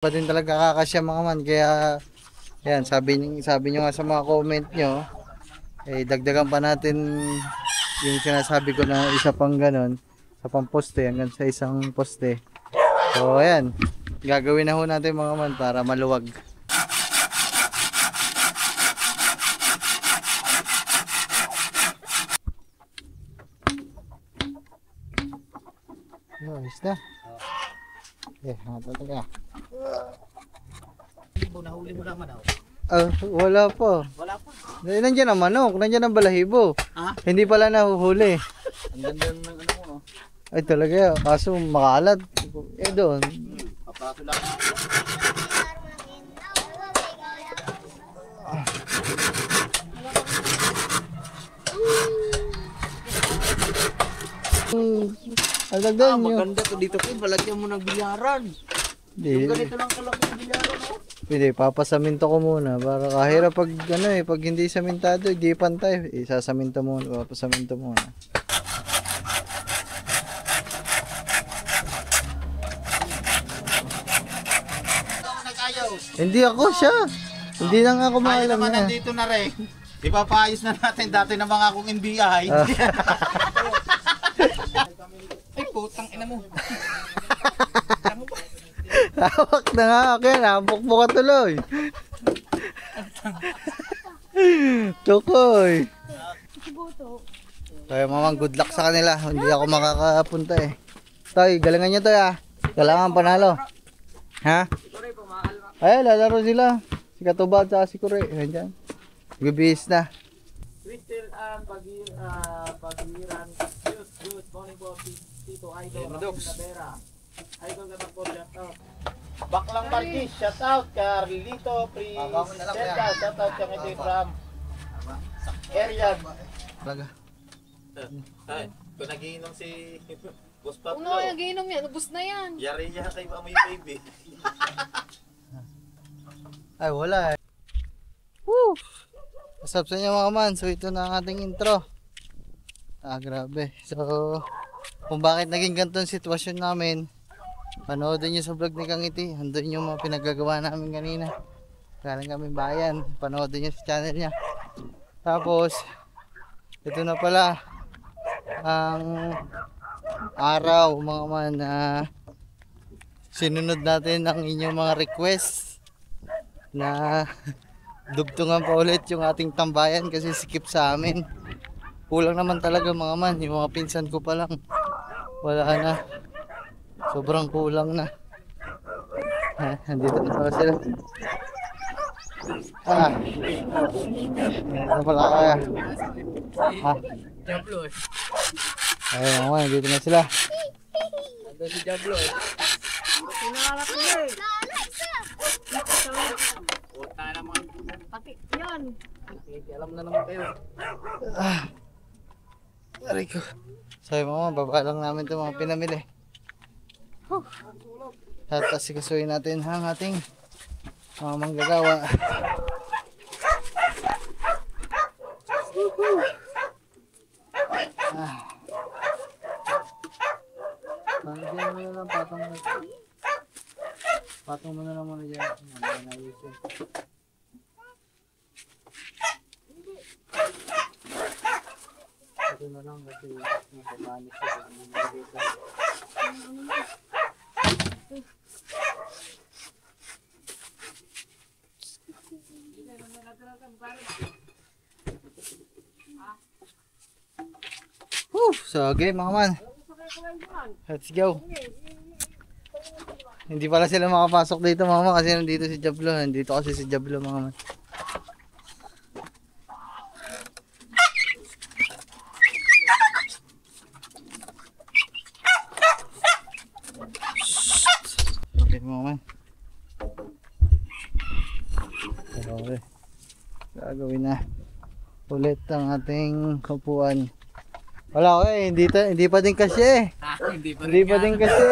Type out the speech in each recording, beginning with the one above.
Pa din talaga kakasya mga man, kaya yan, sabi nyo nga sa mga comment nyo, eh dagdagan pa natin yung sinasabi ko na isa pang ganon, sa pang poste hanggang sa isang poste. So ayan, gagawin na ho natin mga man para maluwag. Ayos na. Talaga. Nahuli mo lang manok. Wala pa. Wala pa. Nandiyan ang manok, nandiyan ang balahibo. Hindi pala nahuhuli. Ang ganda ng ano mo. Ay talaga, kaso makalat. Doon. Papato lang. Alagdan nyo. Maganda to dito po. Balagyan mo ng bilyaran. Yung ganito lang kalaki ng bilyaran. Pwede, papasaminto ko muna para kahira pag pag hindi samintado, hindi pantay. Isasaminto muna, papasaminto muna. Hindi ako siya. Hindi na nga ako maalam naman na. nandito na rin. Ipapayos na natin dati na mga akong NBI. Ay putang ina mo. Hawak na nga ako yan. Hapok-mo ka tuloy. Tukoy. Kaya mamang good luck sa kanila. Hindi ako makakapunta eh. Toy, galingan nyo to ah. Kailangan panalo. Ha? Ay, lalaro sila. Si Katubad sa si Kure. Nandiyan. Gabihis na. Crystal and Pagiran. Good morning po. Tito Idol. Tabera. Idol na po shout out. Baklang Marquis, shout out. Carlito, Princesa, shout out kami din from Arian. Talaga. Ay, kung nagiinom si Boss Kung Pablo. nagiinom yan, ubus na yan. Yari niya kay Amoy Baby. Ay, wala eh. Woo! What's up sa inyo mga man? So ito na ang ating intro. Grabe. So, kung bakit naging ganito ang sitwasyon namin, panoodin nyo sa vlog ni Kang Iti. Andun yung mga pinagagawa namin kanina. Galing kami bayan. Panoodin nyo sa channel niya. Tapos, ito na pala ang araw mga man na sinunod natin ang inyong mga request na dugtungan pa ulit yung ating tambayan kasi sikip sa amin. Kulang naman talaga mga man, yung mga pinsan ko pa lang wala na, sobrang kulang na. Andito na pala sila. Ano pala kaya Diablo eh. ayun mga man, andito na sila. Ando si Diablo eh. Pinangarap niya eh. Puta naman. Pati yan. Alam na naman kayo. Aray ko. Sabi mo, baba lang namin ito mga pinamili. At asikasuhin natin ang ating mga manggagawa. Pagyan mo na lang, patong mo na lang muna dyan. Ito na lang kasi napapanis ko sa mga so game mga man. Let's go. Hindi pala sila makapasok dito mga man kasi nandito si Jablo. Nandito kasi si Jablo mga man. Okay mga man. Okay. Gagawin na ulit ang ating upuan. Wala ko hindi pa din kasi eh. Hindi pa din kasi.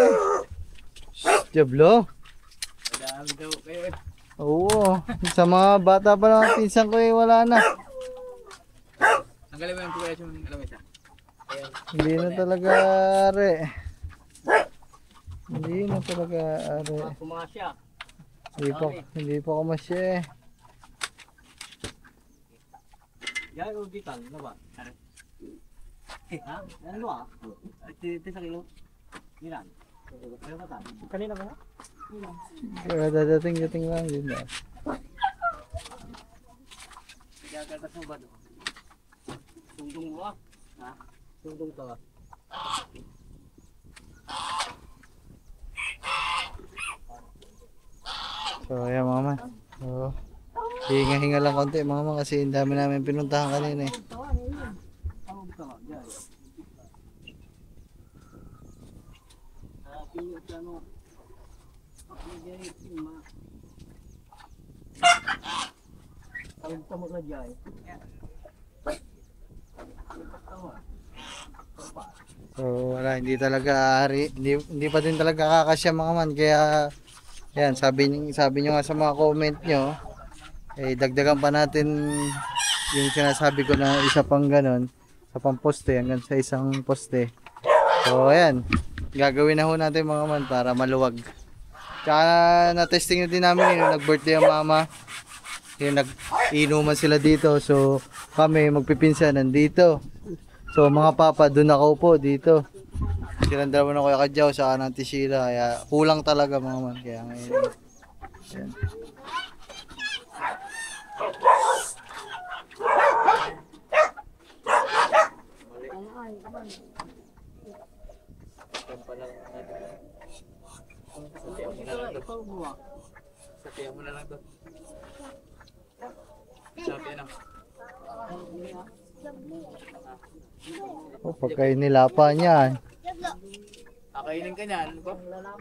Jablo. Madami daw kayo. Oo. Sa mga bata pa lang pinsan ko wala na. Tanggalin mo yung kuya yung alamesa. Hindi na talaga are. Hindi na talaga are. Pumasya. Hindi pa kumasya eh. Yan, ubitan. Ano ba? Ha? Ano ba? Sa kilo? Ilan? Kanina ba? Kaya dadating lang din na. Gagatas mo ba doon? Tungtong mo ah. Ha? Tungtong to ah. So ayan mga man. So, hinga-hinga lang konti mga man kasi ang dami namin pinuntahan kanina eh. Tawag ka lang. Yan. Pinag ano. Tawag ka mo na dyan. So wala, hindi pa din talaga kakasya mga man kaya yan, sabi nyo nga sa mga comment nyo eh dagdagan pa natin yung sinasabi ko na isa pang ganon sa pang poste hanggang sa isang poste. So ayan, gagawin na ho natin mga man para maluwag. Tsaka na-testing na din namin yung nag-birthday ang mama. Yung nag-inuman sila dito. So kami magpipinsan nandito. So mga papa doon nakaupo dito. Silang dalawa na Kuya Kadyaw sa Auntie Sheila. Kaya kulang talaga mga man. Kaya ngayon. Yan. Sabihan mo na lang doon. Sabihan na. Oh, pagkain nilapa niyan. Akainin ka niyan. Ano ba? Wala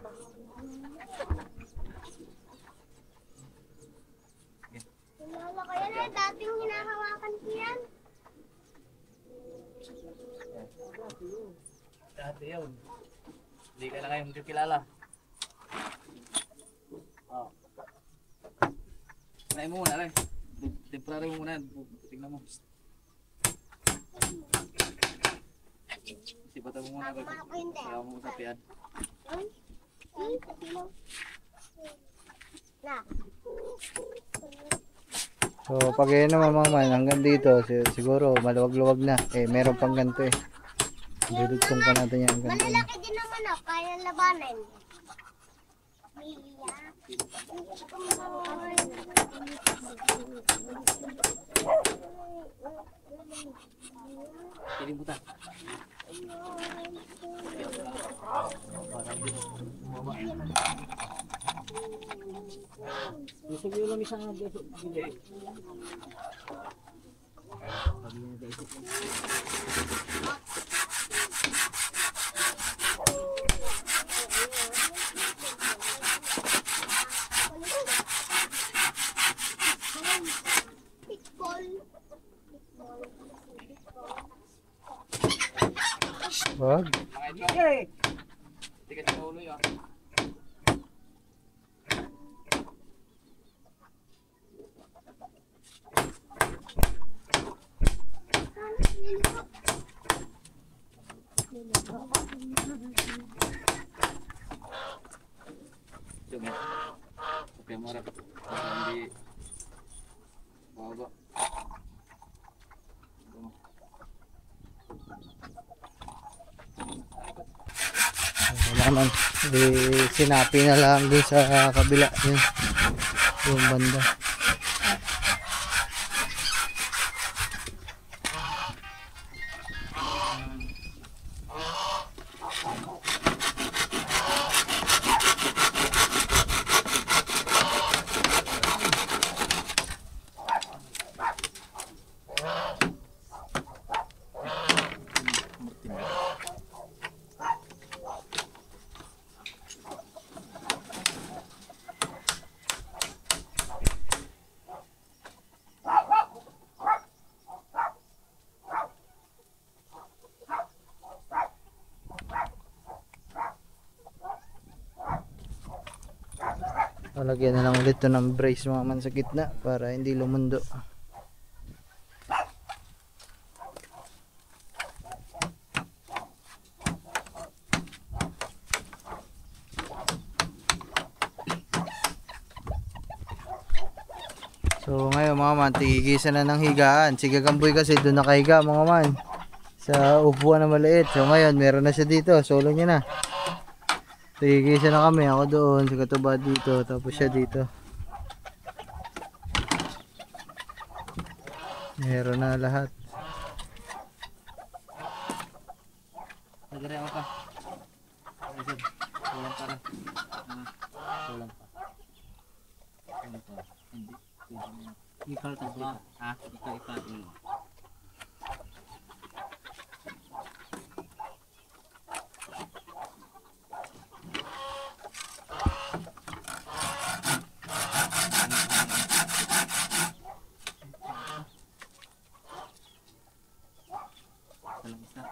kaya na dating hinahawakan ko yan. Dati yun. Hindi ka na ngayon kilala. Oh. Kanain mo muna rin. Temporary mo muna. Tingnan mo. Sipatan mo muna. Ako hindi. Kaya mo sa piyan. Na. So pag yun naman mga man hanggang dito siguro maluwag-luwag na. Eh meron pang ganito eh. Dudugtong pa natin yan hanggang dito. Malalaki din naman ako, kaya labanan. Kilimutan. Gusto ko yung isang Wag. Tikat sa ulo yun. Coba. Oke, marah. Di bawah. Wala naman. Sinapi na lang dun sa kabila. Yung banda. Lagyan na lang ulit ito ng brace mga man sa gitna para hindi lumundo. So ngayon mga man, tigigisan na ng higaan. Si Gagamboy kasi doon nakahiga mga man. Sa upuan na maliit. So ngayon, meron na siya dito. Solo niya na. Tigigisan na kami. Ako doon, si Katubad dito. Tapos siya dito. Meron na lahat. Nagre ako pa. Kulang pa rin. Kulang pa. Hindi. Ikaw tatlo. Ha? Ikaw ipatin mo. Walang isa.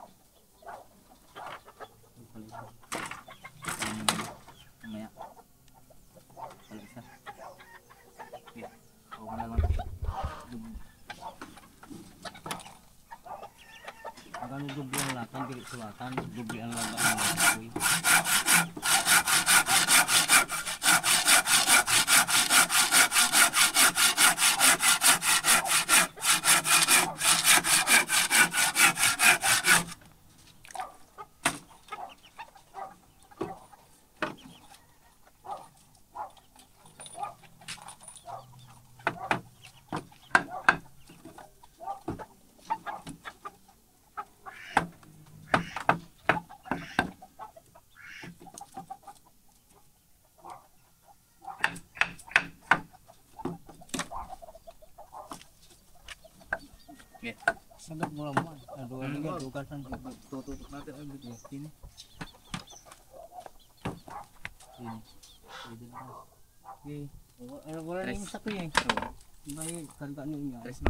Mamaya. Walang isa. Okay. Ako na lang. Agano dubli ang latan, bilit sulatan. Dubli ang latan ng latan. Sangat mula man. Dua tiga dua kan tutup natin ang video. Sini. Sini. Pwede na. Okay. Wala na yung sako yan. May karga niya. Tres na.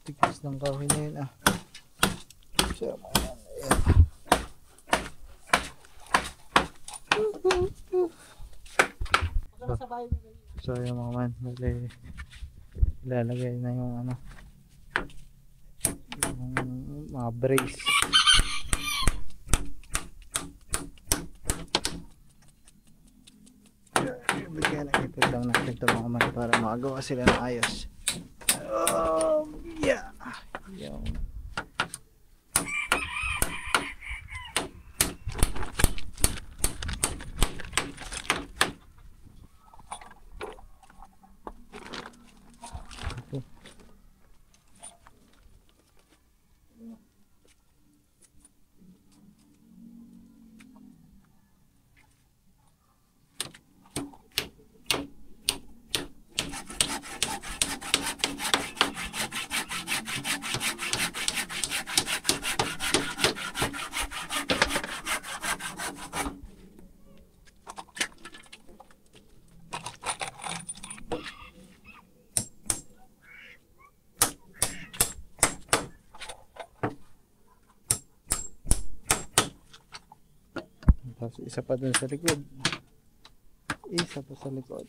Tigas ng kahoy na yun ah. So, ayan. So yung mga man, bali ilalagay na yung ano, yung mga brace. Bigyan na ipod lang natin ito mga man para makagawa sila ng ayos. Yeah. Yung tapos isa pa dun sa likod. Isa pa sa likod.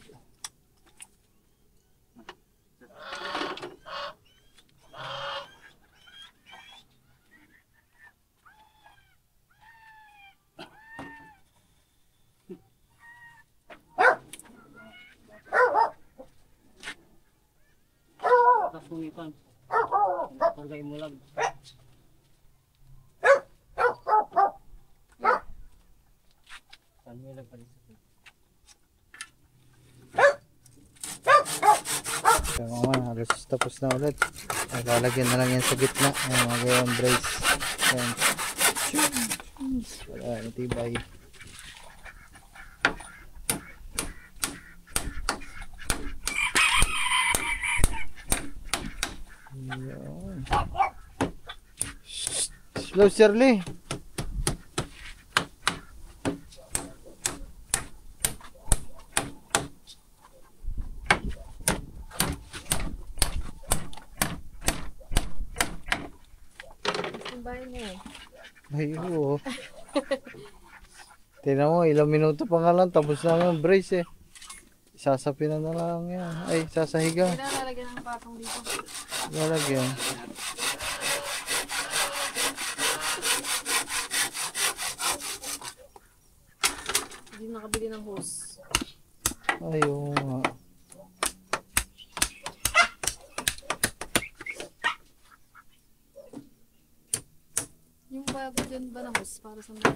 Kasungitan. Pagay mo lang. Kami lang pa rin sa So halos tapos na ulit. Lalagyan na lang yan sa gitna. Ayan, mga gayong brace. Ayan. Wala, natibay. Ayan. Slow, Shirley. Ay, oo. Tignan mo, ilang minuto pa nga lang, tapos na yung brace eh. Sasapin na lang yan. Ay, sasahiga. Kailangan lalagyan ng patong dito. Lalagyan. Hindi nakabili ng hose. Ay, oo nga. Yung bago dyan ba ng hose para sa mga?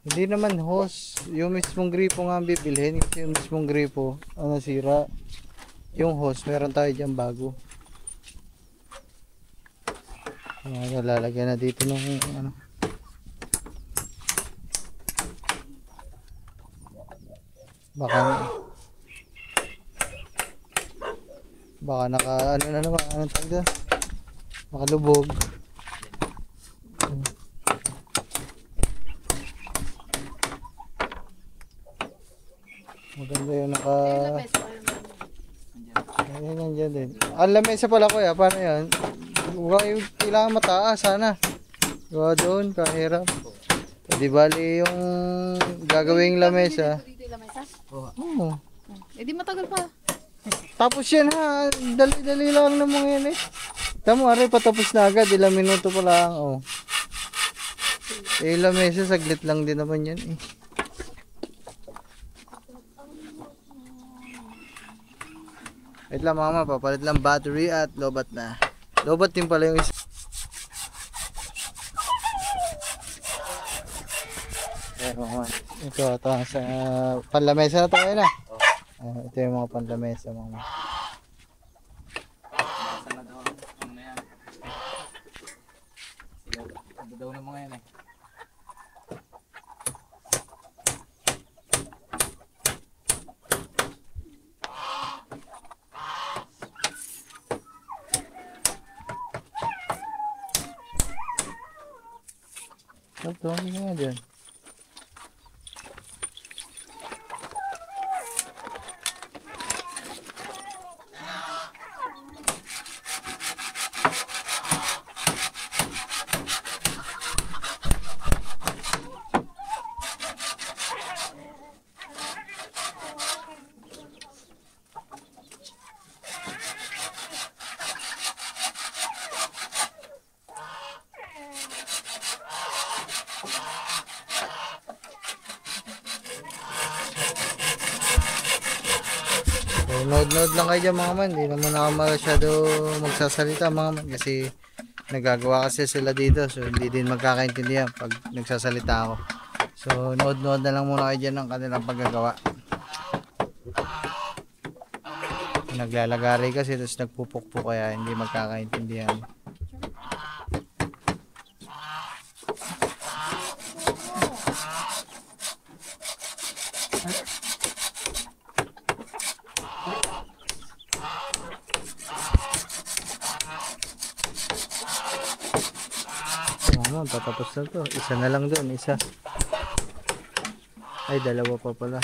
Hindi naman hose. Yung mismong gripo nga ang bibilhin. Kasi yung mismong gripo, ang nasira. Yung hose, meron tayo dyan bago. Lalagyan na dito ng ano. Baka naka ano na naman, anong tawag doon? Makalubog. Maganda yung naka... Ayan, yan din. Ang lamesa pala kuya, paano yan? Kailangan mataas sana. Gawa doon, kahirap. Di bali yung gagawing lamesa. Dito yung lamesa? Oo. Eh di matagal pa. Tapos yan ha, dali-dali lang naman yan eh. Tamo, aray, patapos na agad, ilang minuto pa lang. Oh. Eh, lamesa, saglit lang din naman yan eh. Wait lang mama, papalit lang battery at lobat na. Lobat din pala yung isa. Ayan mama. Ito sa panlamesa na tayo na. Ito yung mga panlamesa mama. Nasa na daw ang na yan. Sila daw ng mga yan eh. Ito, hindi nga dyan. Nood-nood lang kayo dyan mga man. Hindi naman ako masyado magsasalita mga man. Kasi nagagawa kasi sila dito. So hindi din magkakaintindihan pag nagsasalita ako. So nood-nood na lang muna kayo dyan ng kanilang paggagawa. Naglalagari kasi tapos nagpupukpuk kaya hindi magkakaintindihan. Tatapos na to. Isa na lang doon. Isa. Ay, dalawa pa pala.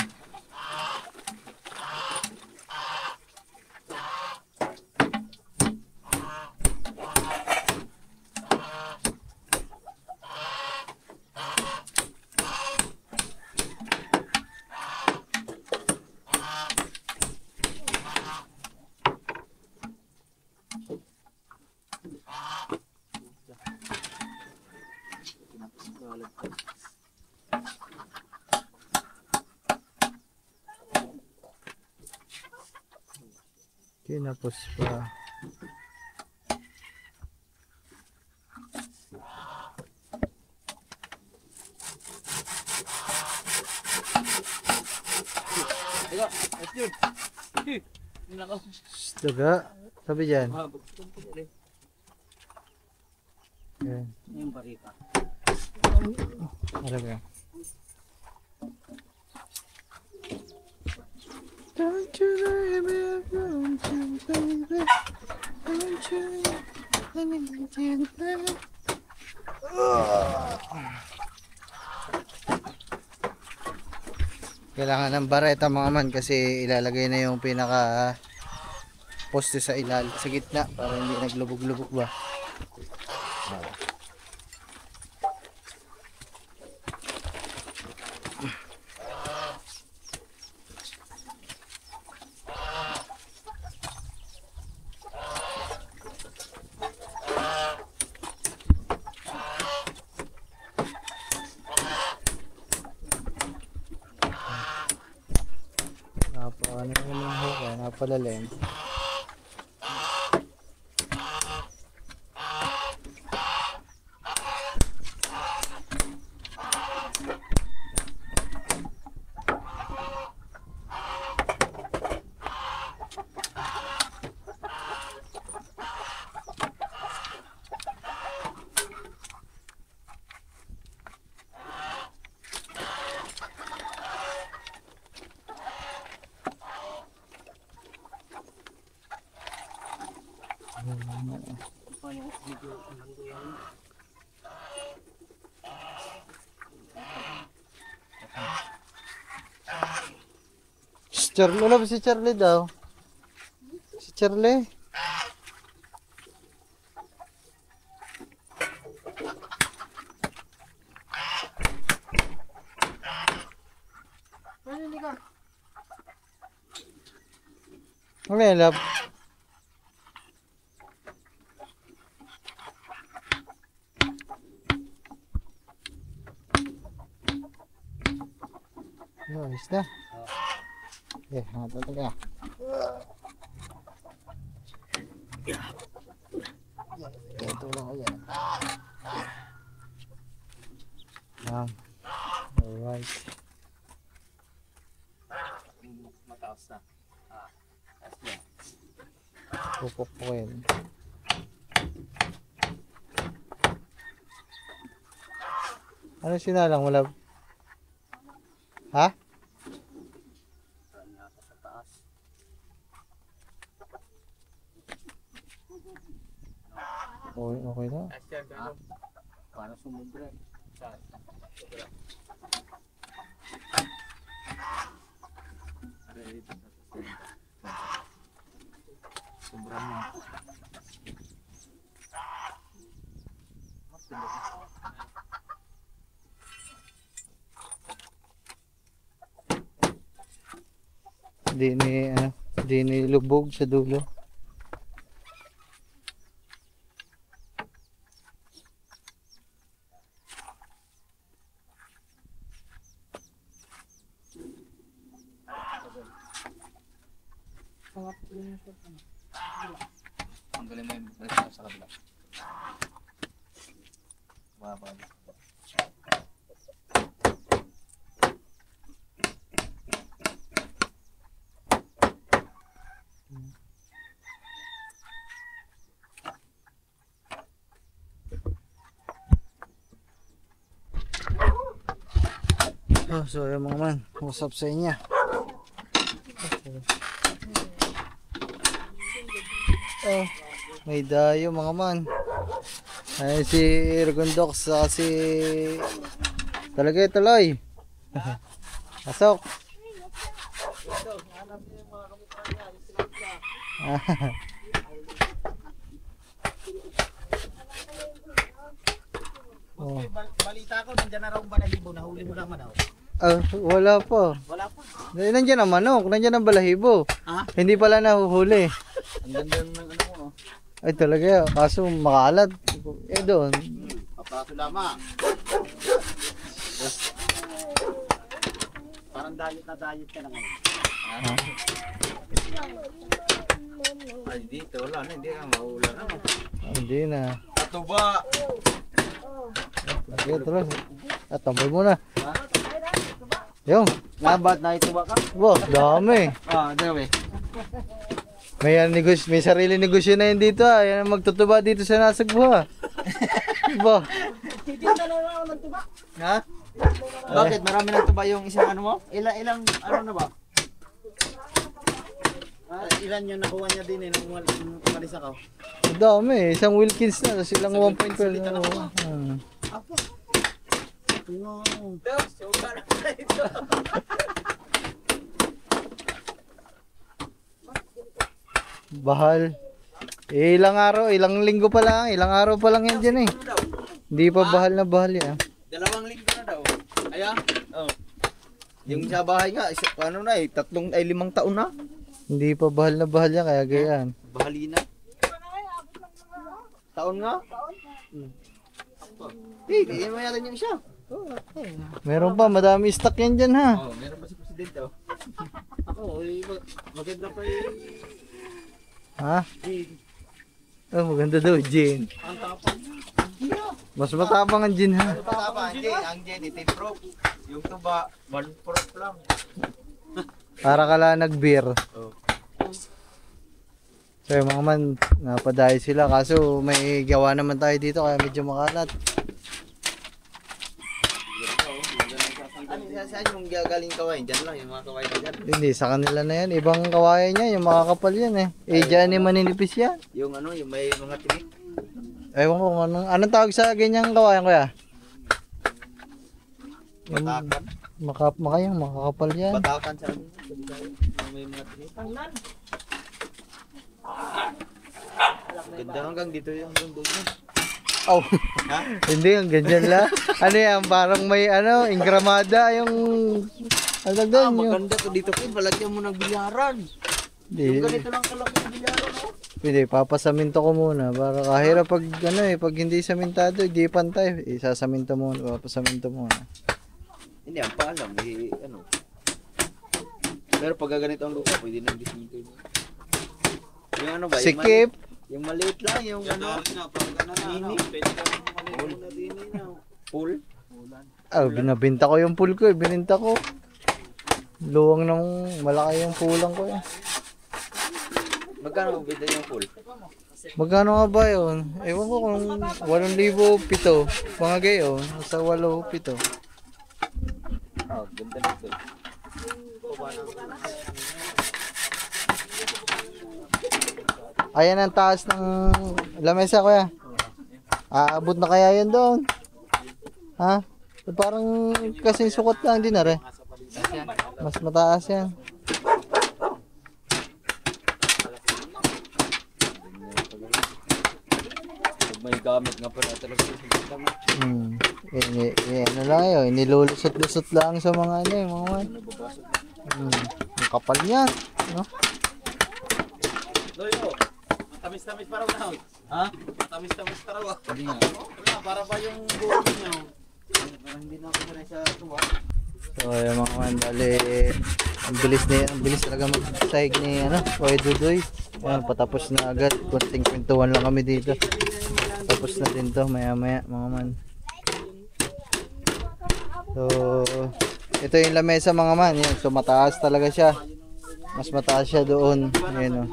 Kinapos pa. Ika, let's do it. Daga. Sabi dyan. Yan. Yung barika. Ano ba? Don't you baby, don't you baby, don't you baby. Kailangan ng bareta mga man kasi ilalagay na yung pinaka poste sa sa gitna para hindi naglubog-lubog ba. Ano yung hukay, napalalim. Charlie, wala ba si Charlie daw? Si Charlie? Ano yan, love? Ayos na. Eh, hata talaga. Ito lang kaya. Alright. Mataas na. Taas na. Pupukuin. Ano sinalang mo, love? Ha? Okay na. Para sumubra. Sobra na. Di ni lubog sa dulo. Ang galing mo yung balik sa kabila. Baba. So yung mga man, what's up sa inyo? Oh, may dayo mga man. Ay si Ergondox sa si Talagay tuloy. Pasok. Oh. Balita ko, nandiyan na raw ang balahibo, nahuli mo naman daw. Wala pa. Wala pa. Nandiyan ang manok, nandiyan ang balahibo. Ha? Hindi pala nahuhuli. Ang ganda ng ano mo, no? Ay talaga, kaso makalat. Eh doon. Papaso lamang. Parang diet na diet ka na ngayon. Ay, dito, wala na, hindi na, mahula na. Hindi na. Ito ba? Okay, tuloy. Tambay muna. Yung. Labat na ito ba ka? Wow, dami. Dami. may sarili negosyo na yun dito ah. Yan ang magtutuba dito sa Nasugbu ah. Diba? Ha? Bakit? Marami na ito ba yung isang ano mo? Ilang ano na ba? Ilan yung nakuha niya din nung umalis ako? Ang dami eh. Isang Wilkins na. Tapos ilang 1.5 na. Bahal. Eh, ilang linggo pa lang. Ilang araw pa lang yan dyan eh. Hindi pa bahal na bahal yan. 2 linggo na daw. Ayan? Oh. Yung sa bahay nga, ano na eh, 5 taon na. Hindi pa bahal na bahal yan. Kaya gayaan. Bahalina. Taon nga? Hindi mo natin yung siya. Meron pa. Madami stock yan dyan ha. Oh, meron ba si Presidente oh? Ako, maganda pa yung... Ha? Oh, maganda daw, Jane. Ang tapang. Mas matapang ang Jane ha. Matapang ang Jen. Ang Jen, itin-proof. Yung tuba, 1-proof lang. Para ka lang nag-beer. Oh. So yung mga man, napadayo sila. Kaso may gawa naman tayo dito kaya medyo makalat. Saan yung gagaling kawain? Diyan lang, yung mga kawain na dyan. Hindi, sa kanila na yan. Ibang kawayan niya, yung makakapal yan eh. Eh, dyan eh, maninipis yan. Yung ano, yung may mga tinik. Ewan ko kung anong tawag sa ganyang kawayan kuya? Yung Batakan. makakapal yan. Batakan sa amin. Yung may mga tinik. Ganda hanggang dito yung hanggang doon. Oh, Ha? hindi, ang ganyan lang. Ano yan, parang may ingramada yung... Ano doon yung... Maganda to dito po. Balagyan mo ng bilyaran. Hindi, Yung ganito lang kalaki ng bilyaran. Oh. hindi, papasaminto ko muna. Para kahira pag pag hindi samintado, hindi pantay. Isasaminto muna, papasaminto muna. Hindi, ang paalam. Ano. Pero pag ganito ang lupa, pwede nang disinto yun. Yung ano ba? Sikip. Yung maliit lang, yung ano. Mini. Pool. Ah, binabinta ko yung pool ko eh. Bininta ko. Luwang ng malaki yung pulang ko eh. Magkano bida yung pool? Magkano nga ba yun? Ewan ko kung 8,007. Mga gayon. Sa 8,7. Ah, ganda nito. Ayan ang taas ng lamesa kuya. Aabot na kaya yan doon? Ha? Parang kasing sukot lang din na rin. Mas mataas yan. May gamit nga pala talaga. Ano lang yun, inilulusot-lusot lang sa mga ano eh, mga man. Ang kapal niyan, no? Loyo, tamis-tamis para raw. Ha? Tamis-tamis para raw. Hindi nga. Wala, para ba yung buo niyo? Parang hindi na ako sanay sa tuwa. So ayun mga man, bali, ang bilis talaga mag-sahig ni Kuya Dudoy. Ayan, patapos na agad, kunting kwentuhan lang kami dito. Tapos na din to, maya maya mga man. So, ito yung lamesa mga man, yan. So mataas talaga siya. Mas mataas siya doon. Ayan o.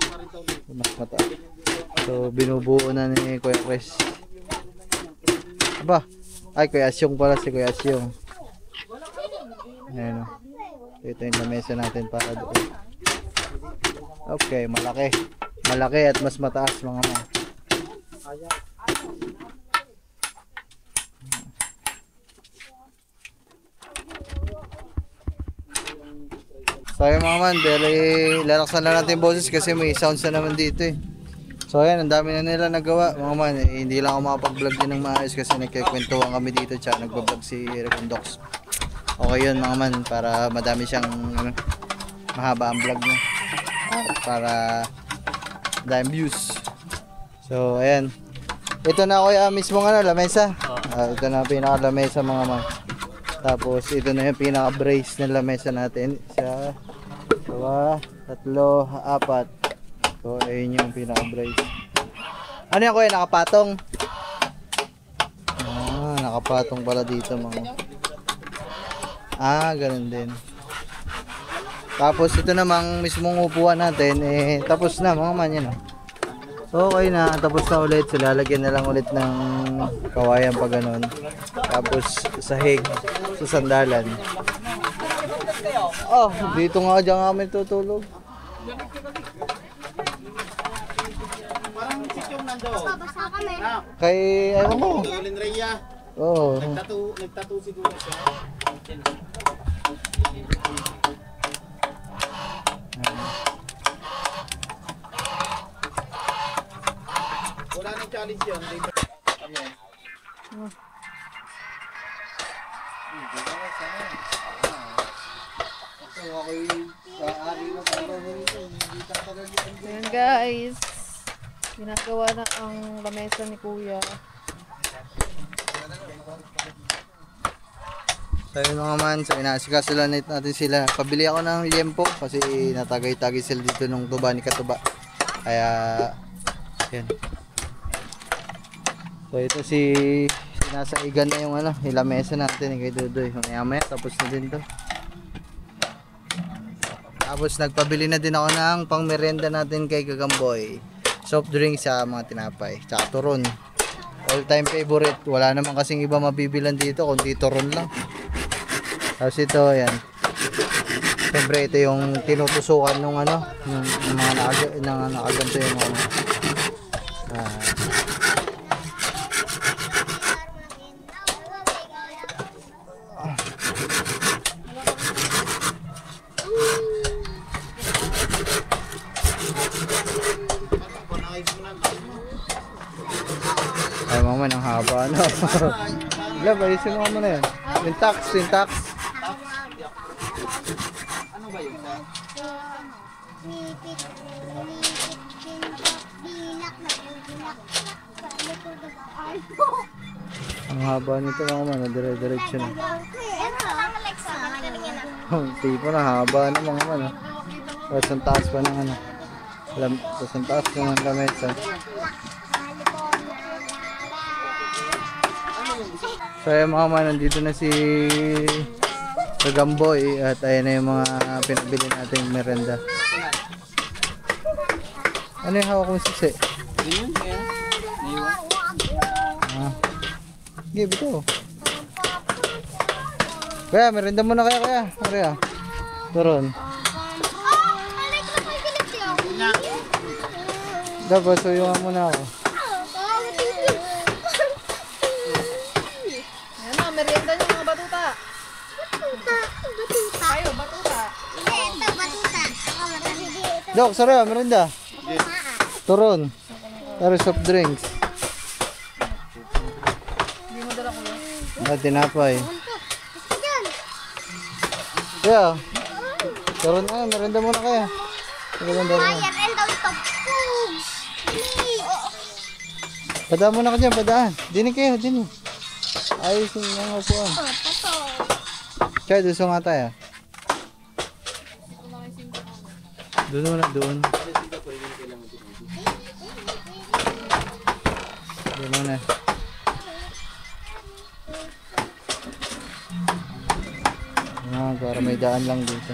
Mas mataas. So binubuo na ni Kuya Chris. Aba, ay Kuya Asyong pala, si Kuya Asyong. Ayan o. Ito yung lamesa natin para doon. Okay, malaki. Malaki at mas mataas mga man. So ayun mga man, lalaksan na natin yung boses kasi may sounds na naman dito eh. So ayan, ang dami na nila nagawa mga man. Hindi lang ako makapag-vlog din ng maayos kasi nagkikwentuhan kami dito tsaka nagbablog si Recondox. Okay yun mga man, para madami siyang mahaba ang vlog niya. Para dami views. So ayan. Ito na ako yung mismong lamesa. Ito na pinaka lamesa mga man. Tapos ito na yung pinaka brace ng lamesa natin. Isa, dalawa, tatlo, apat. So ayun yung pinaka brace. Ano yan kuya? Nakapatong? Nakapatong pala dito mga. Ganun din. Tapos ito namang mismong upuan natin, tapos na mga man yan. Okay na, tapos na ulit. So lalagyan na lang ulit ng kawayan pa ganun. Tapos sahig sa sandalan. Oh, dito nga dyan kami tutulog. Parang sikyong nandoon. Babasa kami. Kay, ewan ko. Alin Rhea. Oo. Nagtattoo siguro siya. Wala nang challenge yun. Ayan guys. Ginagawa na ang lamesa ni Kuya. So yun mga man, so inaasikaso lang natin sila. Pabili ako ng liempo kasi natagay-tagay sila dito nung tuba ni Katuba. Kaya, yan. So ito sinasaigan na yung ilamesa natin kay Dudoy. Maya-maya tapos na din to. Tapos nagpabili na din ako ng pang merienda natin kay Gagamboy. Soft drink sa mga tinapay. Tsaka turon. All time favorite. Wala naman kasing iba mabibilan dito kundi turon lang. Tapos ito, yan. Siyempre, ito yung tinutusukan ng yung mga nakaganto yung mga ay, mama, ang haba, no? Wala, balisin mo muna yan. Yung tax. Ang haba nito mga man, dire-diretso na. Tipo na, haba na mga man. Tapos ang taas pa ng tapos ang taas pa ng lamesa. So ayan mga man, nandito na si Gagamboy at ayan na yung mga pinabili nating merenda. Ano yung hawak mong susi? Sige, bito. Kaya, merenda muna kaya. Turon. Dapat, suyungan muna ako. Ayan na, merienda niyo mga batuta. Kayo, batuta. Dok, sorry, merenda. Turon. Pero soft drinks. Hindi mo dala Kuya. Tinapay. Kaya, turon na, merenda muna kaya. Merenda muna. Padaan muna ka dyan, padaan. Dinig kayo, dinig. Ayos yung mga upuan. Kaya, doon nga tayo. Doon muna, doon. Doon muna. Para may daan lang dito.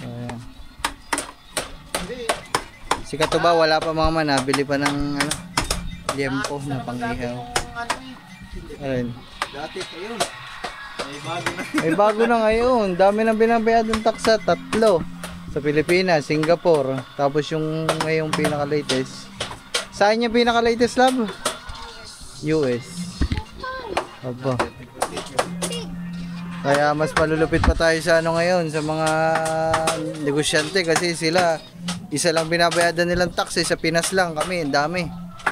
Ayan. Si Katuba wala pa mga man, nabili pa ng liempo na pang-ihaw. Ayun. Dati pa yun. May bago na ngayon. Dami nang binabayad ng taksa, 3 sa Pilipinas, Singapore. Tapos yung ngayong pinaka-latest. Saan yung pinaka-latest, love? US. Aba. Kaya mas malulupit pa tayo sa ngayon, sa mga negosyante kasi sila isa lang binabayadan nilang tax sa Pinas lang kami, ang dami.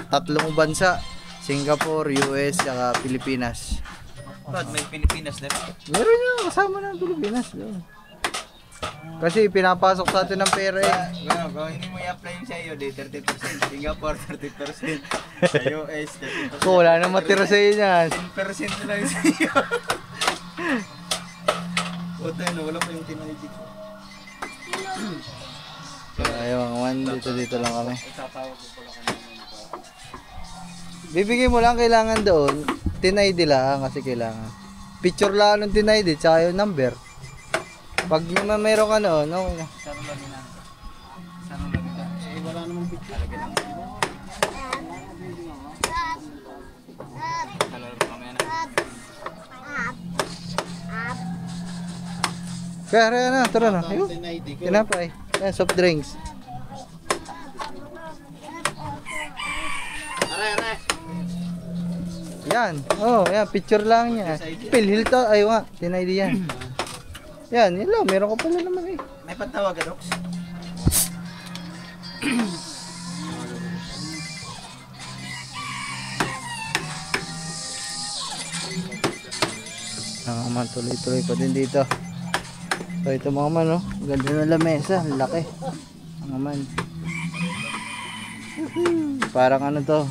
3 bansa, Singapore, US, saka Pilipinas. But may Pilipinas na. Meron yung kasama ng Pilipinas doon. Kasi pinapasok sa atin ng pera eh. Kung hindi mo i-apply yung sa iyo, 30%. Singapore, 30%. Sa US, 30%. Kung wala nang matira sa iyo yan. 10% na lang sa iyo. O tayo, wala pa yung tinalig ko. Ayaw, dito lang kami. Itatawag ko pala kami. Bibigay mo lang kailangan doon. Tin-ID lang kasi kailangan. Picture lang ng tin-ID tsaka yung number. Pag meron ka noon, okay na. Wala namang picture. Kaya na, tara na. Ayun. ID ko. Tinapay. Yan, soft drinks. Are. Yan. Oh, yan. Picture lang niya. Pilhil to. Ayaw nga. Tin-ID yan. Yan. Yan lang. Meron ka pala naman eh. May pantawag ka, Docs? Tuloy-tuloy pa din dito. So ito mga man, oh. Ganda ng lamesa. Ang laki. Mga man. Parang ano to.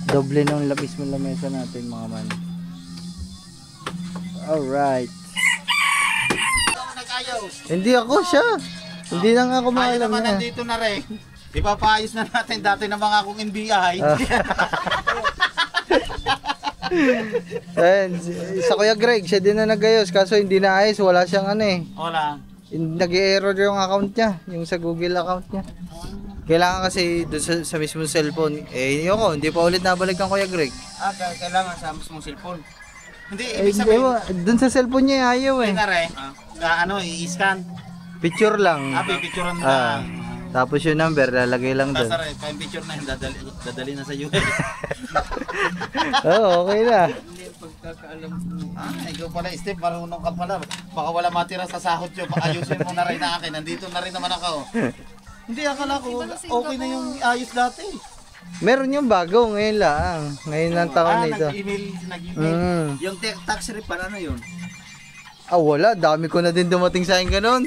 Doble ng labis ng lamesa natin mga man. Alright. Hindi ako siya. Hindi na nga ako Ayaw maalam naman na. nandito na rin. Ipapaayos na natin dati na mga akong NBI. Ayan, sa Kuya Greg, siya din na nagayos. Kaso hindi na ayos. Wala siyang ano eh. Wala. Nag-error yung account niya. Yung sa Google account niya. Kailangan kasi doon sa mismong cellphone. Eh, yun ko, hindi pa ulit nabalik ang Kuya Greg. Kailangan sa mismong cellphone. Hindi, Eh, ibig sabihin. doon sa cellphone niya ayaw eh. Na rin. I-scan. Picture lang. Pipicturean mo Ah, lang. tapos yung number, lalagay lang doon. Tapos rin, yung picture na yun, dadali na sa US. Oo, okay na. Ikaw pala, Steve, marunong ka pala. Baka wala matira sa sahod yun. Ayusin mo na rin na akin. Nandito na rin naman ako. Hindi, akala ko, okay na yung ayos dati. Meron yung bago ngayon lang. Ngayon lang taon na ito. Nag-email. Yung tax refund, ano yun? Wala. Dami ko na din dumating sa akin ganun.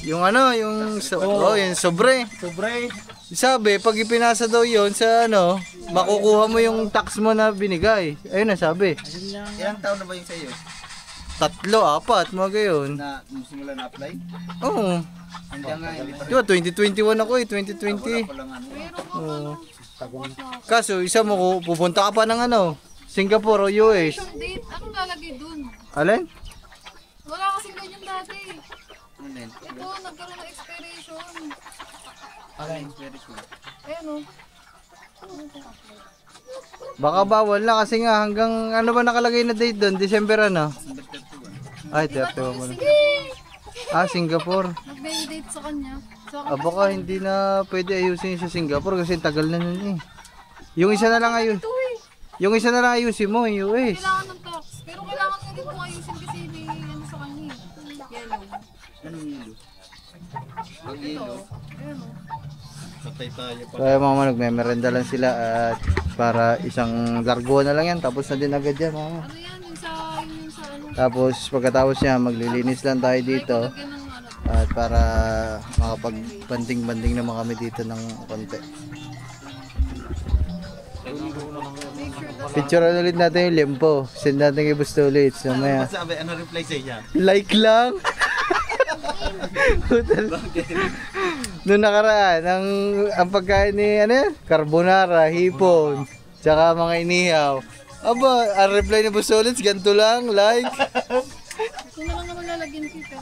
Yung ano, yung yung sobre. Sobre. Sabi, pag ipinasa daw yon sa ano, makukuha mo yung tax mo na binigay. Ayun na sabi. Ilang taon na ba yung sa'yo? 3, 4, mga gayon. Na simula na apply? Oo. Hanggang nga, hindi pa Diba, 2021 ako eh, 2020. lang ano. Oo. Kaso, isa mo, pupunta ka pa ng ano, Singapore o US. Yung date, anong lalagay dun? Alin? Wala kasing ganyan dati. Ano yun? Ito, nagkaroon ng expiration. Very cool. Ayan o. Baka bawal na kasi nga hanggang ano ba nakalagay na date doon? December ano? Ay, 31 mo na. Sige! Singapore. Nag-mail date sa kanya. Baka hindi na pwede ayusin sa Singapore kasi tagal na nun eh. Yung isa na lang ayun. Ito eh. Yung isa na lang ayusin mo, yung US. Kailangan ng tax. Pero kailangan nga din kung ayusin kasi may ano sa kanya eh. Yellow. Anong yelo? Pag yelo, Ayan o. patay tayo pa. Kaya mama, nagmemerenda lang sila at para isang largo na lang yan. Tapos na din agad yan mama. Ano yan? Yung sa ano? Tapos pagkatapos niya, maglilinis lang tayo dito. Lagyan ng ano. At para makapag-banding-banding naman kami dito ng konti. Picturean ulit natin yung limpo. Send natin kay Busto ulit. So, maya. Sabi, ano reply sa iya? Like lang. Noong nakaraan, ang pagkain ni ano yan? Carbonara, hipon, tsaka mga inihaw. Aba, ang reply ni Busto ulit, ganito lang, like. Ito na lang naman lalagyan kita.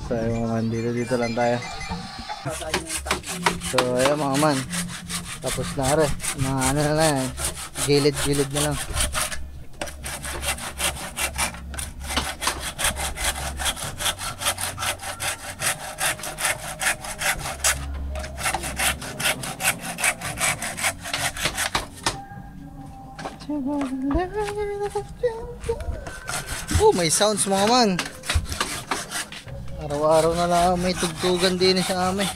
So, ayun mga man, dito lang tayo. So, ayun mga man. Tapos na rin. Mga ano na lang, gilid-gilid na lang. Oh, may sounds mga man. Araw-araw na lang may tugtugan din sa amin.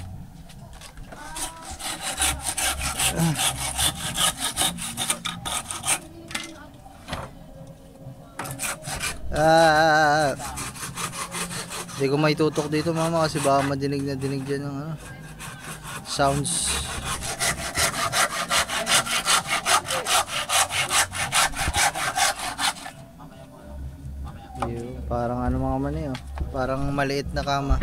Hindi ko maitutok dito mama kasi baka madinig na dinig dyan ng ano, sounds. Parang ano mga man eh, oh. Parang maliit na kama.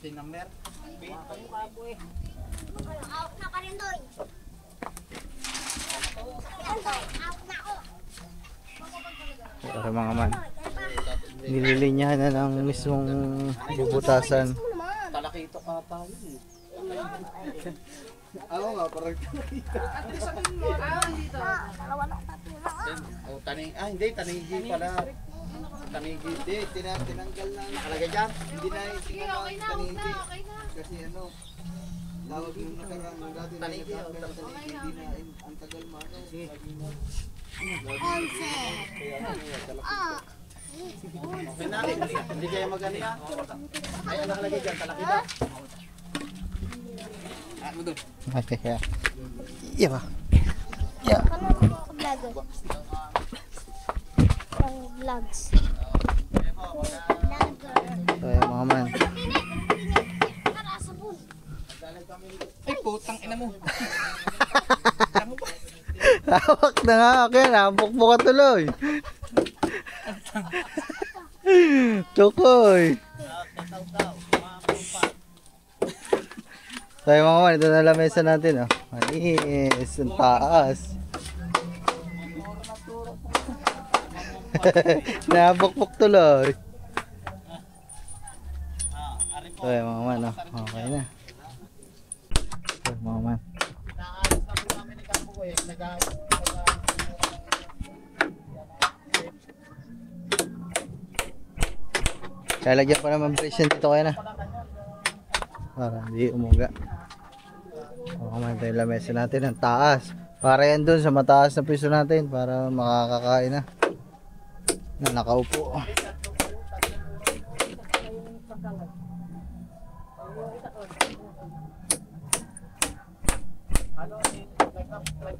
Sinamner. Out na ka rin doon. Out na ako. Pero mga man, nililinyahan na ng mismong bubutasan. Talakito ka tayo eh. Oo nga, parang Dalawa na tatlo na. Oh, hindi, tanigi pala. Tanigi, hindi, tinanggal na. Nakalagay dyan. Hindi na yung tanigi. Kasi ano, tawag yung nakarang dati na tanigi, hindi na ang tagal mano. Onse. Ah. Okay na, hindi kayo mag-ano yan. Ay, ang nakalagay dyan, talakito. okay, yeah. Yeah ba? Yeah. Ano ako vlog? Ang vlogs. So yung mga man, Tara, sabon. Ay, putang ina mo. hawak na nga ako yan, hapok-pok ka tuloy. Tukoy. So yung mga man, ito na lamesa natin, oh. Manis, ang taas. Nabukbuk tuloy. So yung mga man, oh. Okay na. So mga man. Lalagyan pa naman presyon dito kaya na. Para hindi umuga. O kumain tayo lamesa natin ang taas. Para yan dun sa mataas na piso natin para makakakain na. Na nakaupo.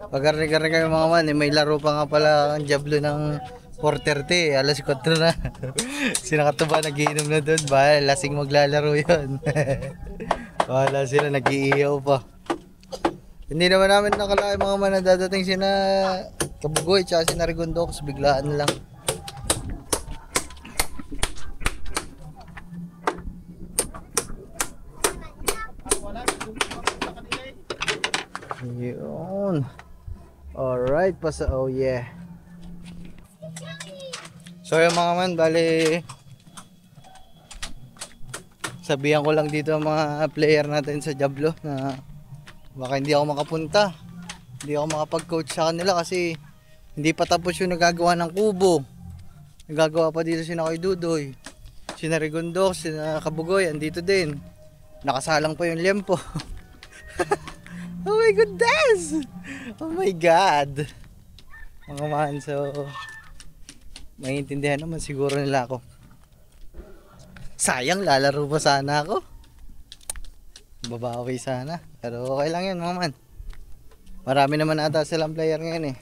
Pag-arnig-arnig kayo mga man, may laro pa nga pala ang Diablo ng 4:30, alas 4 na. Sinakatuba nagiinom na doon, bahal, lasing maglalaro yun. Wala sila, nag-iiyaw pa. Hindi naman namin nakalain mga man na dadating sina Kabugoy tsaka sina Rigondo kasi biglaan lang. Yun. Alright, pasa, oh yeah. So yung mga man, bali sabihan ko lang dito ang mga player natin sa Diablo na baka hindi ako makapunta. Hindi ako makapag-coach sa kanila kasi hindi pa tapos yung nagagawa ng kubo. Nagagawa pa dito sina Koy Dudoy, sina Rigondo, sina Kabugoy, andito din. Nakasalang pa yung lempo. Oh my goodness! Oh my God! Mga man, so maintindihan naman siguro nila ako. Sayang, lalaro pa sana ako. Babawi sana. Pero okay lang yan mga man. Marami naman ata silang player ngayon eh.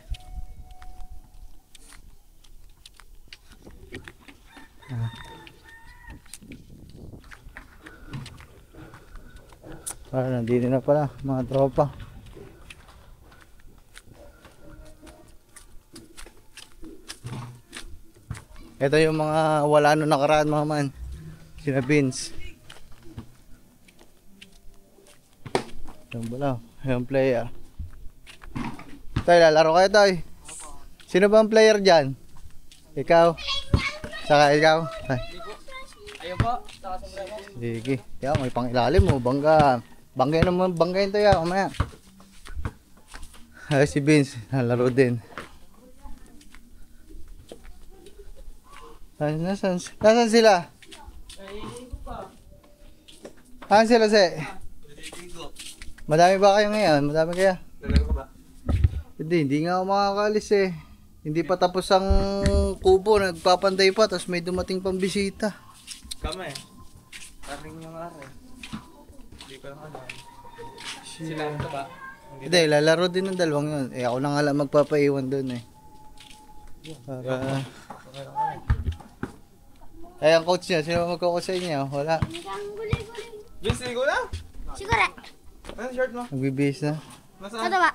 Nandito na pala mga tropa. Ito yung mga wala nung nakaraan mga man. Sina Vince. Yung bala, yung player. Tay, lalaro kayo tay. Sino ba ang player dyan? Ikaw? Saka ikaw? Ay. Ayun po, saka sombrero. Sige. Yan, may pangilalim mo. Bangga. Banggain naman, banggain to ya. Umaya. Ay, si Vince. Nalaro din. Nasaan sila? Saan sila, Se? Madami ba kayo ngayon? Madami kaya? Hindi nga ako makakalis eh. Hindi pa tapos ang kubo. Nagpapanday pa. Tapos may dumating pang bisita. Kami. Karing yung araw. Hindi ko lang alam. Sila ito ba? Hindi, lalaro din ng dalawang yun. Eh, ako na nga lang magpapaiwan doon eh. Para... Ay, ang coach niya, sino magkoko sa inyo? Wala. Vince, ligo na? Siguro. Ano shirt mo? Nagbibihis na. Nasaan? Katuba.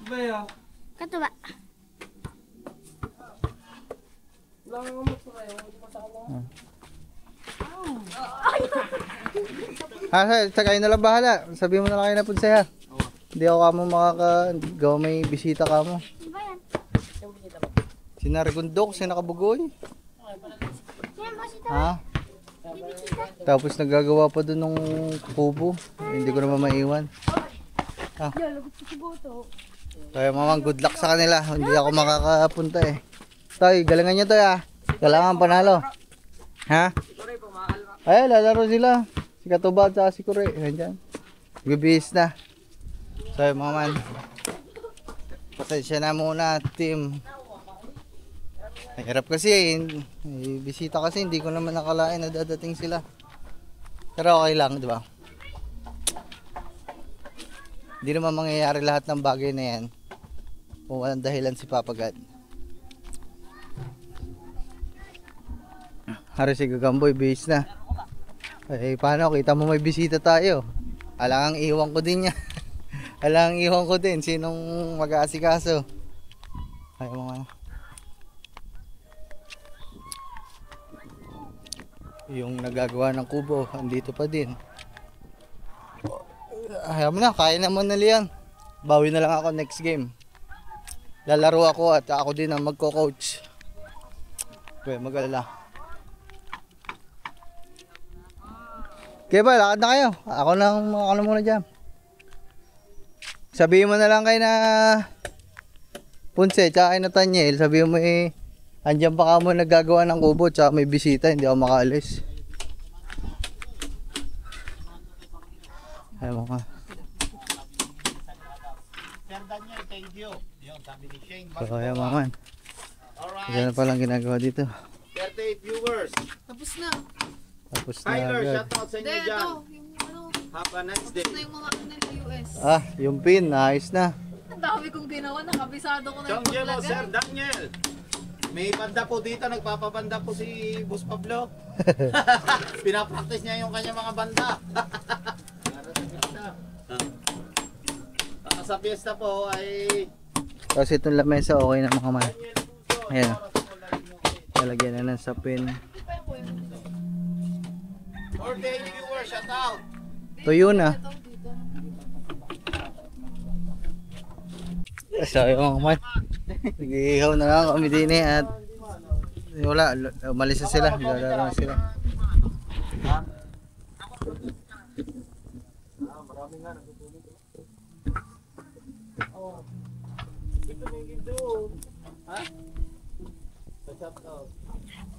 Ba yan? Katuba. Wala nga mo sa kayo. Hindi mo sa kanya. Kayo na lang bahala. Sabihin mo na lang kayo na po sa'yo. Hindi ako kamo gawa may bisita kamo. Di ba yan? Sinaragundok, sinakabugoy. Sino ba si Ha? Tapos nagagawa pa doon ng kubo. Hindi ko naman maiwan. Kaya mamang good luck sa kanila. Hindi ako makakapunta eh. Toy, galingan nyo to ah. Kailangan panalo. Ha? Ay, lalaro sila. Si Katuba at saka si Kure. Nandiyan. Bibihis na. So mga man. Pasensya na muna team. Hirap kasi bisita kasi hindi ko naman nakalain na dadating sila. Pero okay lang, di ba? Hindi naman mangyayari lahat ng bagay na yan kung walang dahilan si Papa God. Hari si Gagamboy, bihis na. Eh paano, kita mo may bisita tayo. Alangang iwan ko din niya. Alangang iwan ko din sinong mag-aasikaso. Ay mga yung nagagawa ng kubo, andito pa din. Ayaw mo na, kaya naman na liyan. Bawi na lang ako next game. Lalaro ako at ako din ang magko-coach. Okay, mag-alala. Okay ba, lakad na kayo. Ako na muna dyan. Sabihin mo na lang kay na Punse, tsaka kay Nathaniel. Sabihin mo andyan pa ka mo naggagawa ng kubo, tsaka may bisita, hindi ako makaalis. Ayaw mo ka. Sir Daniel, thank you. Yung sabi ni Shane. So, ayaw mo man. Alright. Diyan na palang ginagawa dito. 38 viewers. Tapos na. Tapos na Tyler, agad. shoutout sa inyo Hindi, dyan. ito. Yung ano, Have a nice day. tapos na yung mga ano nila US. Ah, yung pin, ayos na. Ang dami kong ginawa, nakabisado ko na yung Chong Jello, paglagay. Sir Daniel. May banda po dito, nagpapabanda po si Boss Pablo. Pinapractice niya yung kanya mga banda. Sa piyesta po ay Tapos itong lamesa, okay na mga man. Ayan. Talagyan na ng sapin. 48 viewers, shout out. Tuyo na. So yung mga man. Nag-iihaw na lang kami din at wala, umalis na sila. Lalaro na sila. Ito may doon. Ha? Sa shout out.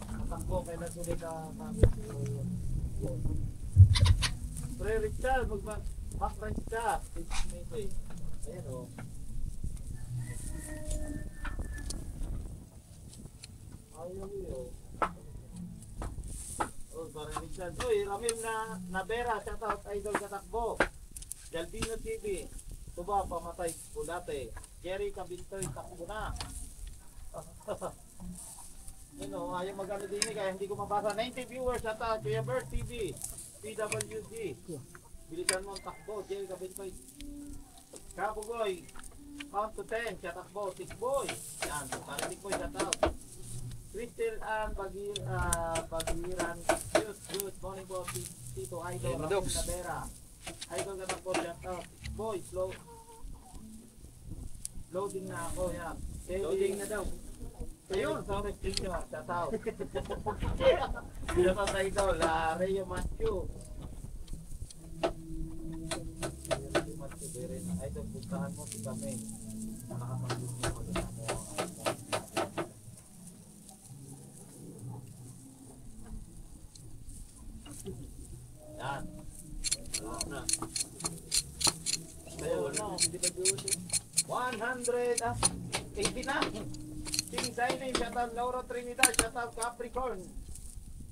Matakbo kay nasulit ka kami. Pre Richard, mag-crunch ka. Ayan o. Ayaw yun. Oh, parang Richard. Uy, Ramil na Nabera, shout out Idol Katakbo. Jalbino TV. Tuba, pamatay po dati. Jerry Cabintoy, takbo na. Ano, ayaw mag-ano din kaya hindi ko mabasa. 90 viewers at Kuya Bert TV, PWD. Bilisan mo ang takbo, Jerry Cabintoy. Kabugoy, count to 10, siya takbo, Tikboy. Yan, parang Tikboy, shout out. Crystal and Bagiran, good morning po, Tito Idol, Ramil Nabera. Idol Katakbo, shout out. Boy, slow. Loading na ako, yan. Loading na daw. Ayun, sorry, Tito, shout out. Sila pa sa Idol, Reo Matthew. Reo Matthew, Beren. Idol, puntahan mo si Kame. Nakakapag-gusto mo doon ako. Yan. Wala na. Ayun na, hindi ba doon? 180 na. King Signing, shout out Laura Trinidad, shout out Capricorn.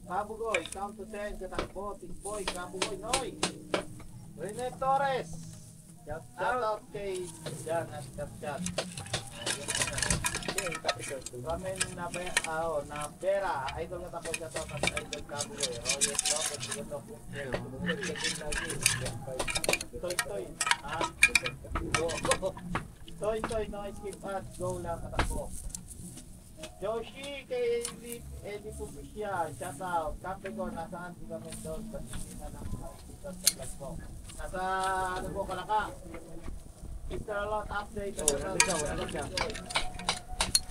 Kabugoy, count to 10, shout out Boy, Tikboy, Kabugoy, Noy. Rene Torres, Shout out kay Jan at Chat. Ramen na Bera, idol na tapos shout out at idol Kabugoy, Royal Lopez, siguro po. Toy. Toy, no skip pass, go lang katakbo. Joshi kay Eddie Pupisia, shout out. Capricorn, nasaan si kami doon? Kasi na lang sa vlog ko. Nasa ano po Kalaka. Mr. Lot update. Wala siya.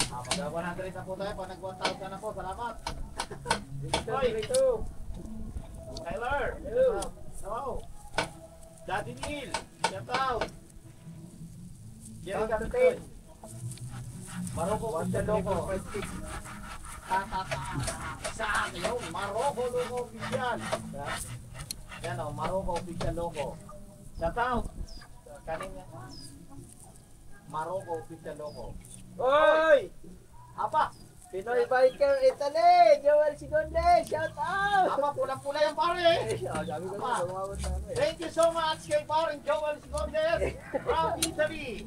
Mag-100 na po tayo. Pag nag-1,000 na po, salamat. Hoy, Tyler. Hello. Daddy Neil. Shout out. Jerry Captain. Maroko Loko. Sa akin yun. Maroko Loko official. Yan o, Maroko official Loko. Shout out. Kanina. Maroko official Loko. Hoy! Apa? Pinoy Biker Italy! Joel Sigonde! Shout out! Apa, pulang-pula yung pare! Thank you so much kay parang Joel Sigondes from Italy!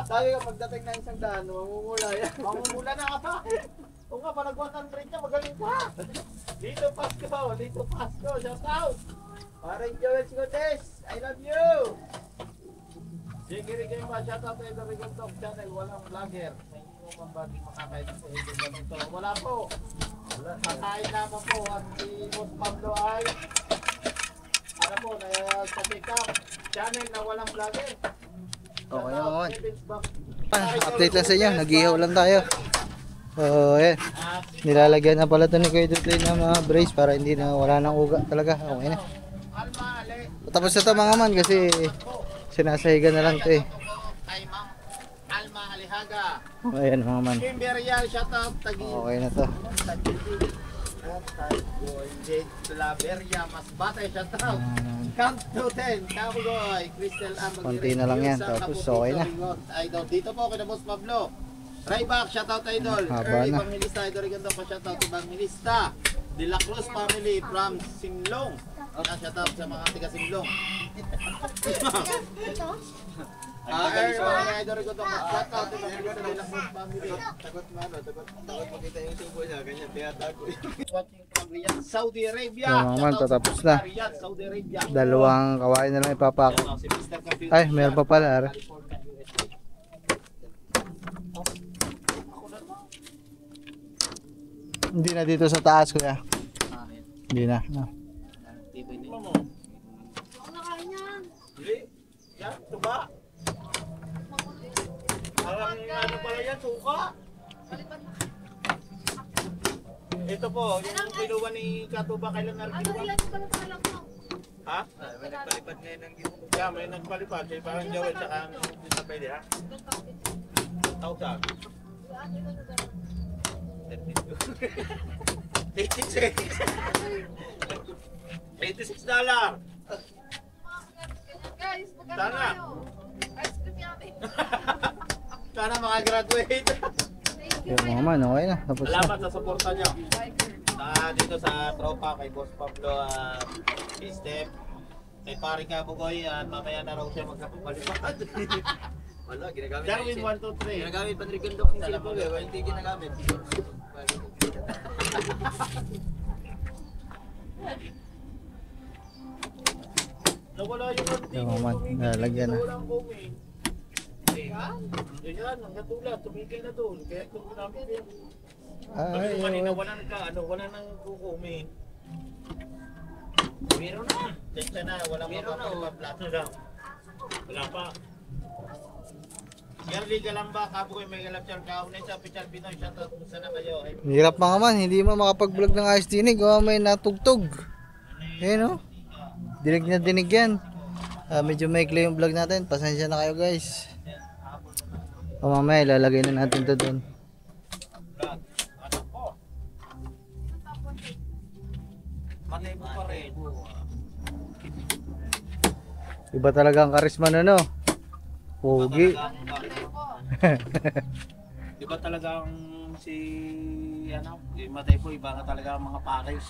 Sabi ka pagdating na isang daan, mamumula yan. Mamumula na ka pa! Kung nga, pag 100 niya, magaling pa! Dito Pasko! Shout out! Parang Joel Sigondes! I love you! Sige, shout out kay The Regal Talk Channel, walang vlogger. Sa inyo mga bagay makakain sa inyo ganito. Wala po! Kakain naman po at si Boss Pablo ay ano po, sa TikTok channel na walang vlogger. Okay naman. Update lang sa inyo, nag-ihaw lang tayo. So, ayan. Nilalagyan na pala ito ni Kuya Dudley ng mga brace para hindi na wala nang uga talaga. Okay na. Tapos na ito mga man kasi sinasahigan na lang ito eh. Kay Ma'am Alma Alihaga. Ayan mga man. Kim Berial, shout out. Okay na to. Beria, mas batay, shout out. Count to 10, Kabugoy, Crystal Amag. Konti na lang yan, tapos okay na. Idol, dito po kay Boss Pablo. Rayback, shout out idol. Haba na. Evangelista, idol Rigondo pa shout out Evangelista. De La Cruz family from Simlong. Shout out sa mga tiga Simlong. Idol Rigondo pa shout out Evangelista De La Cruz family. Takot makita yung subo niya, ganyan, tiyatago. Watching from Riyadh, Saudi Arabia. So, mga man, Shout out tatapos sa na. Riyadh, Saudi Arabia. Dalawang kawain na lang ipapako. Si Mr. Computer. Ay, meron pa pala. California, USA. Hindi na dito sa taas kuya. Hindi na. Hindi. Yan, tuba. Parang ano pala yan, suka. Ito po, yung kinuha ni Katuba kailan narikiwa. Ha? May nagpalipad ngayon ng gito. Yeah, may nagpalipad. Kaya parang Joel tsaka hindi na pwede ha? 86 dollar. Guys, Sana. Ice cream namin. Sana makagraduate. Yung mga man, okay na. Tapos na. Salamat sa suporta nyo. Dito sa tropa kay Boss Pablo kay Steph, kay Paring Kabugoy at mamaya na raw siya magkapapalipad. Wala, ginagamit Darwin 1, 2, 3. Ginagamit pa rin kundok ng Salamat. cellphone, hindi ginagamit. Nawala yung anting. Yung man, nalagyan na. Walang kumin. Yan, ang katulad, tumigil na doon. Kaya kung namin yun. Ay, Kanina wala nang kukumin. Meron na. Tensya na, walang mapapagpaplato daw. Wala pa. Yarli ka lang ba? Kabugoy may galap siyang kaunay sa Pichar Pinoy. Shoutout mo sana kayo. hirap mga man. Hindi mo makapag-vlog ng ayos dinig. Gawa may natugtog. Ayan o. Dinig na dinig yan. Medyo maikli yung vlog natin. Pasensya na kayo guys. O mamaya ilalagay na natin to doon. Ano po? Manibo pa rin. Iba talaga ang karisma no, no? Pogi. Iba talagang si ano, Matay po, iba na talaga ang mga package.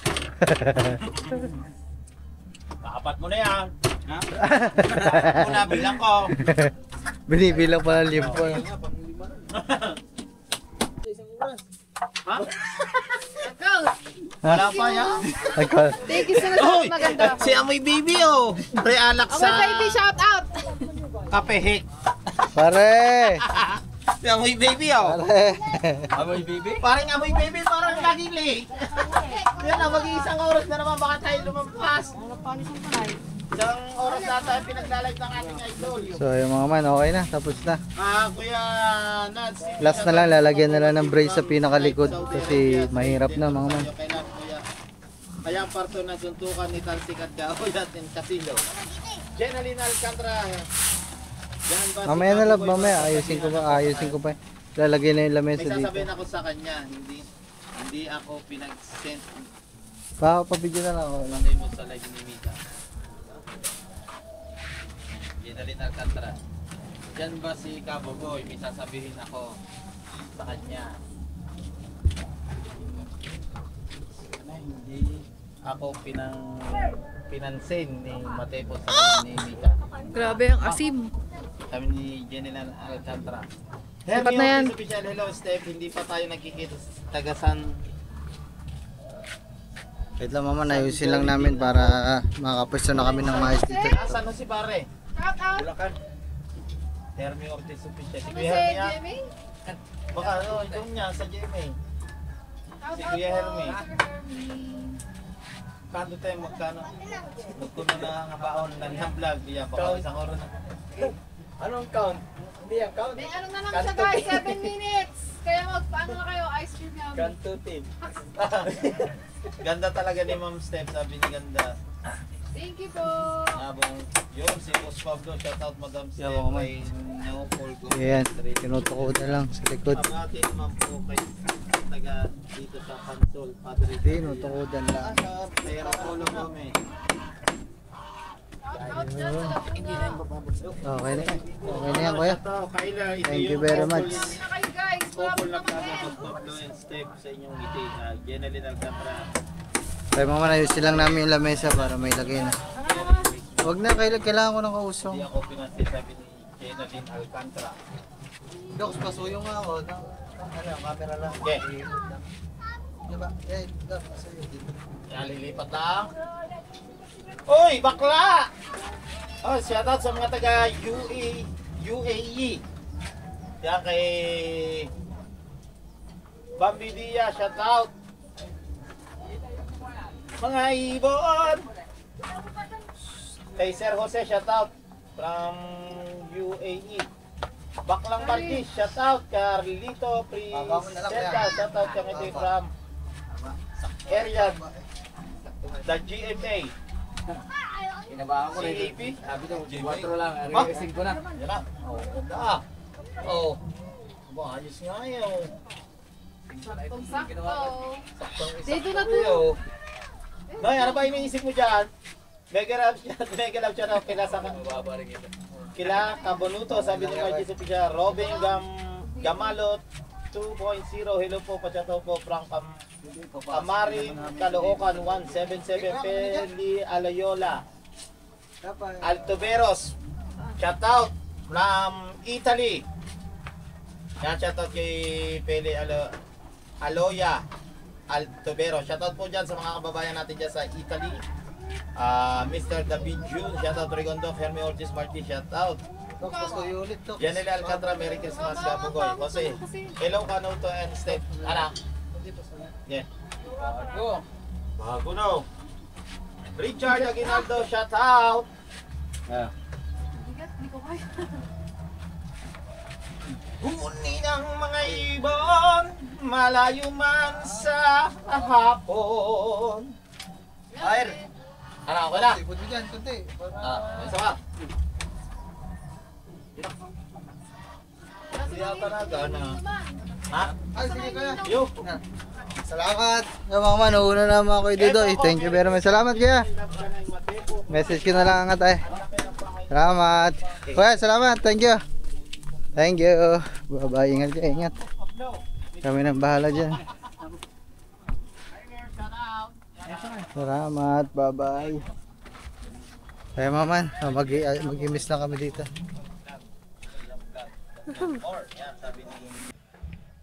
Apat mo na yan. Ha? Apat mo na, bilang ko. Binibilang pa ng limpo. Ha? Wala pa yan. Thank you sa nasa maganda. Si Amoy Baby oh. Pre-alak Oh, sa baby, shout out! Kapehik. Pare! Si Amoy Baby oh. Pare! Amoy Baby? Parang Amoy Baby, parang lagi late. Yan na, mag-iisang oras na naman baka tayo lumampas. Isang oras na tayo pinaglalike ng ating idol. So yung mga man, okay na. Tapos na. Kuya Nads. Last na lang, lalagyan na lang ng brace sa pinakalikod. Kasi mahirap na mga man. Kaya ang parto na suntukan ni Talsik at Gaoy natin Casino. Jenaline Alcantara. Yan ba si Mamaya na lang, Kabuboy mamaya. Marcos? Ayusin ko pa. Lalagyan na yung lamesa May dito. sasabihin ako sa kanya, hindi ako pinag-send. Papabigyan na lang ako. Lagay mo sa live ni Mika. Jenaline Alcantara. Yan ba si Kabuboy? May sasabihin ako sa kanya. Hindi ako pinansin ni Matepo sa ni Mika. Grabe ang asim. Kami ni Jeneline Alcantara. Sikat na yan. Official, hello Steph, hindi pa tayo nagkikita sa tagasan. Wait lang mama, ayusin lang namin para makapwesto na kami ng maayos dito. Nasaan na si pare? Shout out! Bulacan. Hermie Ortiz official. Si Ano Kuya si Hermie ah. Jimmy? Baka yung niya sa Jimmy. Shout Si out Kuya po, Hermie. Sir Hermie. Kando tayo magkano? Magkuno na nga baon na niyang vlog. Diyan, baka isang oras na. Anong count? Hindi ang count. May ano na lang siya guys, 7 minutes. Kaya magpaano na kayo, ice cream namin. Kanto team. Ganda talaga ni Ma'am Steph, sabi ni Ganda. Thank you po. Habang yun, si Boss Pablo, shout out Madam Steph, Yeah, mga kay Neopol Go. Ayan, tinutuko na lang sa likod. Ang atin naman po kay taga dito sa Pansol, Padre. Tinutukodan lang. Pera polo kami. Shout out dyan sa Laguna. Okay na yan. Okay na yan kuya. Ito, Kayla, ito Thank you yung very couple much. yung- Na kayo guys, couple malapit na na kami. Boss Pablo and Steph sa inyong ngiti. Jeneline Alcantara. Kaya mama, ayusin lang namin yung lamesa para may lagay na. Huwag na, kailangan ko ng kausong. Hindi ako pinansin, sabi ni Jeneline Alcantara. Docs, pasuyo nga ako. Camera lang. Okay. Diba? Docs, pasuyo dito. Lilipat lang. Uy, bakla! Oh, shout out sa mga taga UAE. Kaya kay Bambi Dia, shout out. Mga ibon. Kay Sir Jose, shout out from UAE. Baklang Marquis, shout out. Carlito Priseta, shout out kami from area the GMA. Kinabahan ko rin. CAP? Sabi ko, 4 lang. Ha? Realising ko na. Yan na. Oh, ganda. Oh. Ba, ayos nga yun. Kung sakto. Saktong isa Dito na ko to. yun. Noy, ano ba iniisip mo dyan? Mega love siya na kila sa kila Kabonuto, sabi ni Margie Sophia, Robin Gamalot 2.0, hello po, pachataw po, Frank Kamarin, Caloocan 177, Peli Alayola, Altoveros, shout out from Italy. Yan, shout out kay Peli Aloya, Altovero. Shout out po dyan sa mga kababayan natin dyan sa Italy. Mr. David June, shout out Rigondo, Hermie Ortiz Marti, shout out. Docs, pasuyo ulit, Docs. Janelle Alcantara, Merry Christmas, Kapugoy. Jose, hello Kanuto and Steph. Anak. Yeah. Bago na. Richard Aguinaldo, shout out. Bigat, di ko kaya. Huni ng mga ibon, malayo man sa hapon. Air. Ano, okay na? Ikot mo dyan, kunti. Isa ka. Hindi ata na gana. Ha? Ay, sige kaya. Yo. Salamat. Yung mga man, uuna naman ako dito. Thank you very much. Salamat kaya. Message ko na lang nga tayo. Salamat. Kuya, salamat. Thank you. Thank you. Bye-bye. Ingat ka, ingat. Kami nang bahala dyan. Salamat. Bye-bye. Kaya maman, mag-miss lang kami dito.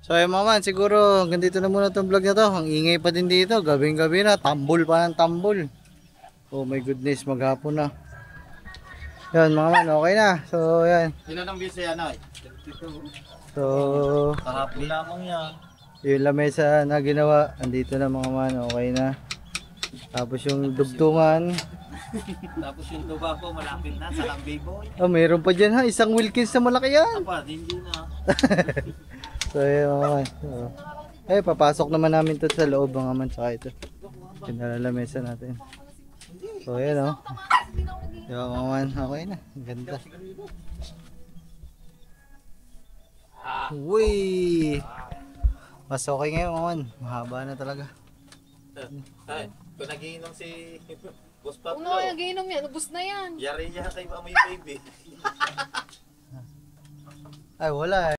So ayun maman, siguro hanggang dito na muna itong vlog na to. Ang ingay pa din dito, gabing-gabi na, tambol pa ng tambol. Oh my goodness, maghapon na. Yan mga man, okay na. So yan. Ilan ang views yan, ay? So, Kahapon lamang yan. yung lamesa na ginawa, andito na mga man, okay na. Tapos yung dugtungan. Tapos yung tobacco, malapit na sa Lambay Boy. Oh, mayroon pa dyan ha, isang Wilkins na malaki yan. Apa, hindi na. So yun mga man. So, papasok naman namin to sa loob mga man, saka ito. Pinalamesa natin. So yan o. Yung mga man, okay na. Ang ganda. Uy! Mas okay ngayon mga man. Mahaba na talaga. Ay, kung nagiinom si Boss Kung Pablo, nagiinom yan, ubus na yan. yari niya kay Amoy Baby. Ay wala eh.